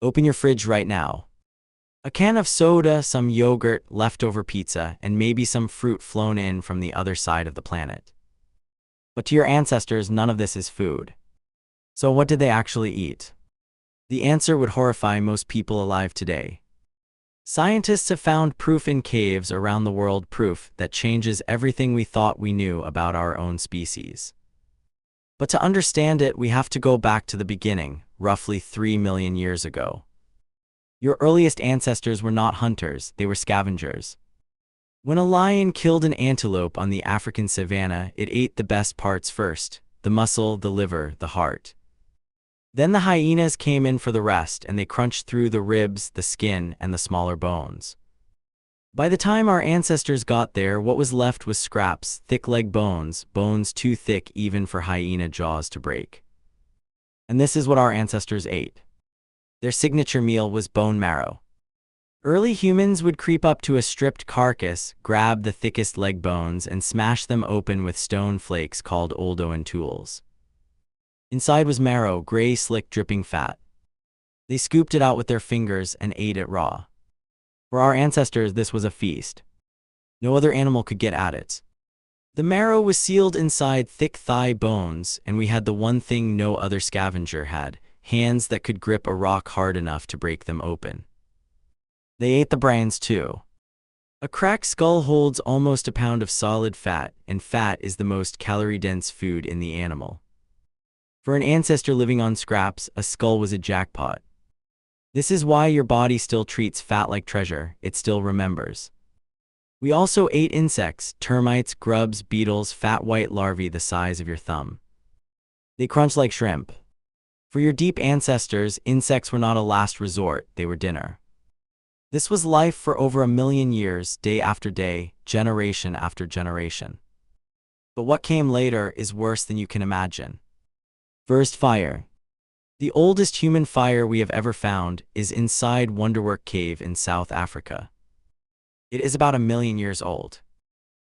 Open your fridge right now. A can of soda, some yogurt, leftover pizza, and maybe some fruit flown in from the other side of the planet. But to your ancestors, none of this is food. So what did they actually eat? The answer would horrify most people alive today. Scientists have found proof in caves around the world, proof that changes everything we thought we knew about our own species. But to understand it, we have to go back to the beginning, roughly 3 million years ago. Your earliest ancestors were not hunters, they were scavengers. When a lion killed an antelope on the African savanna, it ate the best parts first, the muscle, the liver, the heart. Then the hyenas came in for the rest, and they crunched through the ribs, the skin, and the smaller bones. By the time our ancestors got there, what was left was scraps, thick leg bones, bones too thick even for hyena jaws to break. And this is what our ancestors ate. Their signature meal was bone marrow. Early humans would creep up to a stripped carcass, grab the thickest leg bones, and smash them open with stone flakes called oldowan tools. Inside was marrow, gray, slick, dripping fat. They scooped it out with their fingers and ate it raw. For our ancestors, this was a feast. No other animal could get at it. The marrow was sealed inside thick thigh bones, and we had the one thing no other scavenger had: hands that could grip a rock hard enough to break them open. They ate the brains too. A cracked skull holds almost a pound of solid fat, and fat is the most calorie-dense food in the animal. For an ancestor living on scraps, a skull was a jackpot. This is why your body still treats fat like treasure, it still remembers. We also ate insects, termites, grubs, beetles, fat white larvae the size of your thumb. They crunched like shrimp. For your deep ancestors, insects were not a last resort, they were dinner. This was life for over 1 million years, day after day, generation after generation. But what came later is worse than you can imagine. First, fire. The oldest human fire we have ever found is inside Wonderwork Cave in South Africa. It is about 1 million years old.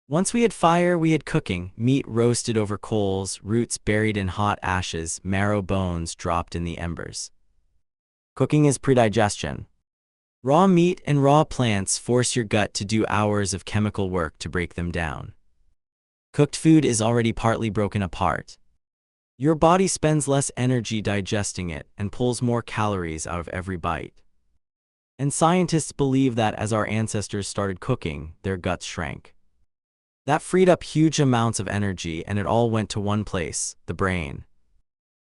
Once we had fire, we had cooking, meat roasted over coals, roots buried in hot ashes, marrow bones dropped in the embers. Cooking is predigestion. Raw meat and raw plants force your gut to do hours of chemical work to break them down. Cooked food is already partly broken apart. Your body spends less energy digesting it and pulls more calories out of every bite. And scientists believe that as our ancestors started cooking, their guts shrank. That freed up huge amounts of energy, and it all went to one place, the brain.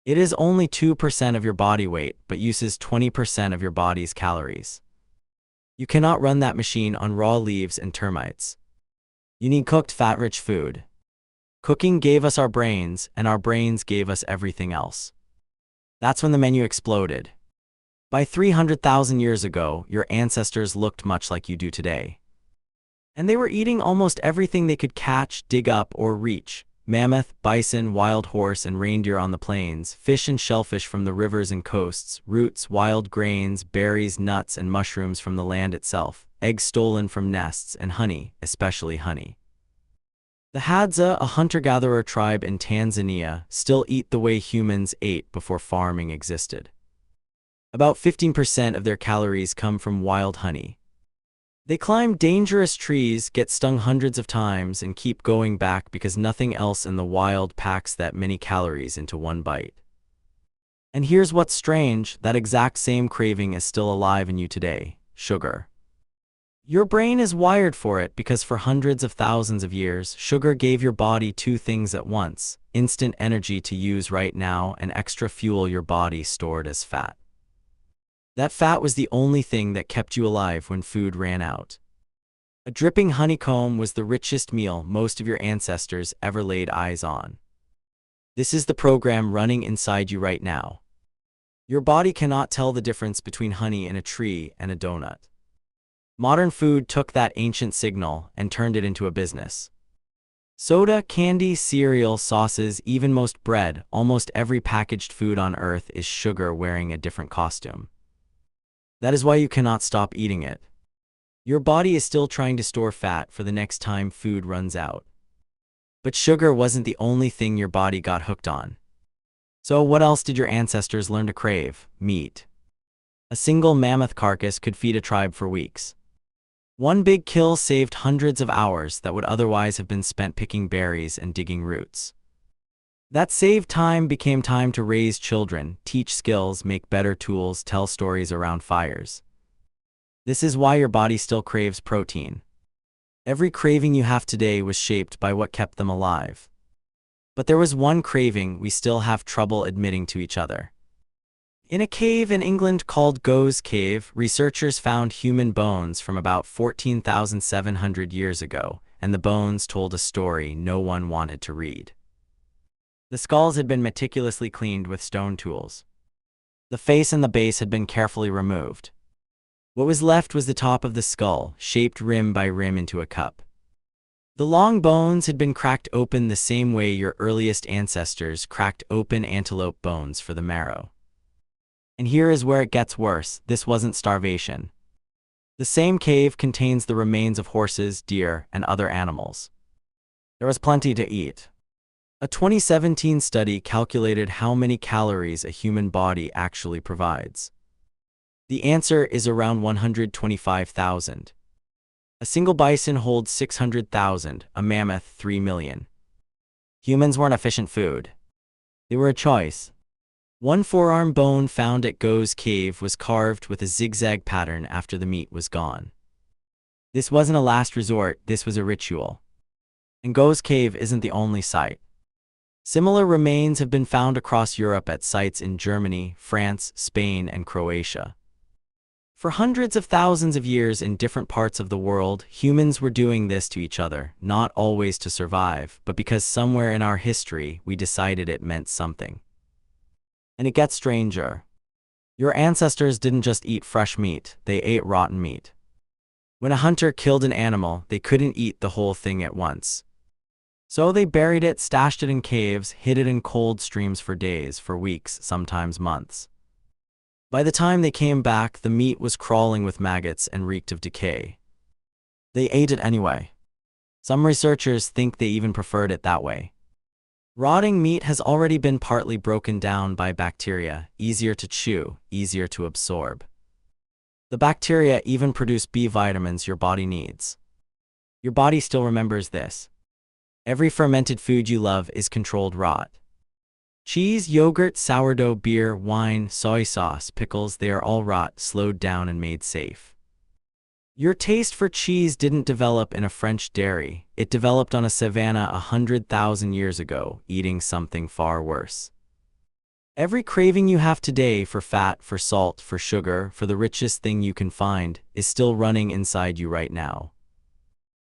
It is only 2% of your body weight, but uses 20% of your body's calories. You cannot run that machine on raw leaves and termites. You need cooked, fat-rich food. Cooking gave us our brains, and our brains gave us everything else. That's when the menu exploded. By 300,000 years ago, your ancestors looked much like you do today. And they were eating almost everything they could catch, dig up, or reach: mammoth, bison, wild horse, and reindeer on the plains, fish and shellfish from the rivers and coasts, roots, wild grains, berries, nuts, and mushrooms from the land itself, eggs stolen from nests, and honey, especially honey. The Hadza, a hunter-gatherer tribe in Tanzania, still eat the way humans ate before farming existed. About 15% of their calories come from wild honey. They climb dangerous trees, get stung hundreds of times, and keep going back because nothing else in the wild packs that many calories into one bite. And here's what's strange: that exact same craving is still alive in you today: sugar. Your brain is wired for it because for hundreds of thousands of years, sugar gave your body two things at once: instant energy to use right now and extra fuel your body stored as fat. That fat was the only thing that kept you alive when food ran out. A dripping honeycomb was the richest meal most of your ancestors ever laid eyes on. This is the program running inside you right now. Your body cannot tell the difference between honey in a tree and a donut. Modern food took that ancient signal and turned it into a business. Soda, candy, cereal, sauces, even most bread, almost every packaged food on Earth is sugar wearing a different costume. That is why you cannot stop eating it. Your body is still trying to store fat for the next time food runs out. But sugar wasn't the only thing your body got hooked on. So what else did your ancestors learn to crave? Meat. A single mammoth carcass could feed a tribe for weeks. One big kill saved hundreds of hours that would otherwise have been spent picking berries and digging roots. That saved time became time to raise children, teach skills, make better tools, tell stories around fires. This is why your body still craves protein. Every craving you have today was shaped by what kept them alive. But there was one craving we still have trouble admitting to each other. In a cave in England called Goes Cave, researchers found human bones from about 14,700 years ago, and the bones told a story no one wanted to read. The skulls had been meticulously cleaned with stone tools. The face and the base had been carefully removed. What was left was the top of the skull, shaped rim by rim into a cup. The long bones had been cracked open the same way your earliest ancestors cracked open antelope bones for the marrow. And here is where it gets worse. This wasn't starvation. The same cave contains the remains of horses, deer, and other animals. There was plenty to eat. A 2017 study calculated how many calories a human body actually provides. The answer is around 125,000. A single bison holds 600,000, a mammoth 3 million. Humans weren't efficient food. They were a choice. One forearm bone found at Goes Cave was carved with a zigzag pattern after the meat was gone. This wasn't a last resort, this was a ritual. And Goes Cave isn't the only site. Similar remains have been found across Europe at sites in Germany, France, Spain, and Croatia. For hundreds of thousands of years in different parts of the world, humans were doing this to each other, not always to survive, but because somewhere in our history we decided it meant something. And it gets stranger. Your ancestors didn't just eat fresh meat, they ate rotten meat. When a hunter killed an animal, they couldn't eat the whole thing at once. So they buried it, stashed it in caves, hid it in cold streams for days, for weeks, sometimes months. By the time they came back, the meat was crawling with maggots and reeked of decay. They ate it anyway. Some researchers think they even preferred it that way. Rotting meat has already been partly broken down by bacteria, easier to chew, easier to absorb. The bacteria even produce B vitamins your body needs. Your body still remembers this. Every fermented food you love is controlled rot. Cheese, yogurt, sourdough, beer, wine, soy sauce, pickles, they are all rot, slowed down and made safe. Your taste for cheese didn't develop in a French dairy, it developed on a savanna 100,000 years ago, eating something far worse. Every craving you have today for fat, for salt, for sugar, for the richest thing you can find, is still running inside you right now.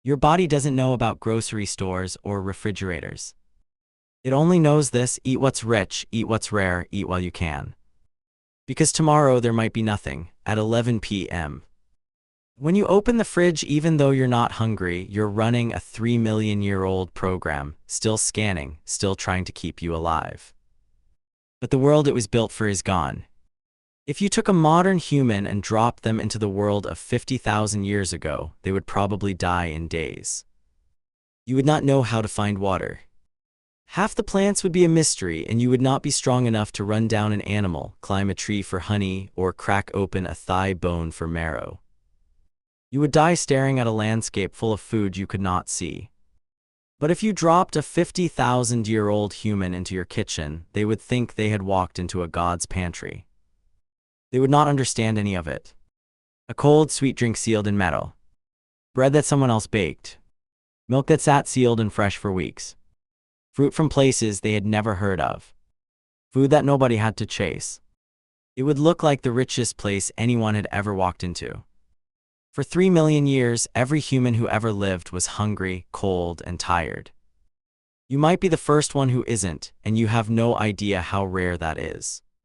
Your body doesn't know about grocery stores or refrigerators. It only knows this: eat what's rich, eat what's rare, eat while you can. Because tomorrow there might be nothing, at 11 p.m. When you open the fridge, even though you're not hungry, you're running a 3-million-year-old program, still scanning, still trying to keep you alive. But the world it was built for is gone. If you took a modern human and dropped them into the world of 50,000 years ago, they would probably die in days. You would not know how to find water. Half the plants would be a mystery, and you would not be strong enough to run down an animal, climb a tree for honey, or crack open a thigh bone for marrow. You would die staring at a landscape full of food you could not see. But if you dropped a 50,000-year-old human into your kitchen, they would think they had walked into a god's pantry. They would not understand any of it. A cold, sweet drink sealed in metal. Bread that someone else baked. Milk that sat sealed and fresh for weeks. Fruit from places they had never heard of. Food that nobody had to chase. It would look like the richest place anyone had ever walked into. For 3 million years, every human who ever lived was hungry, cold, and tired. You might be the first one who isn't, and you have no idea how rare that is.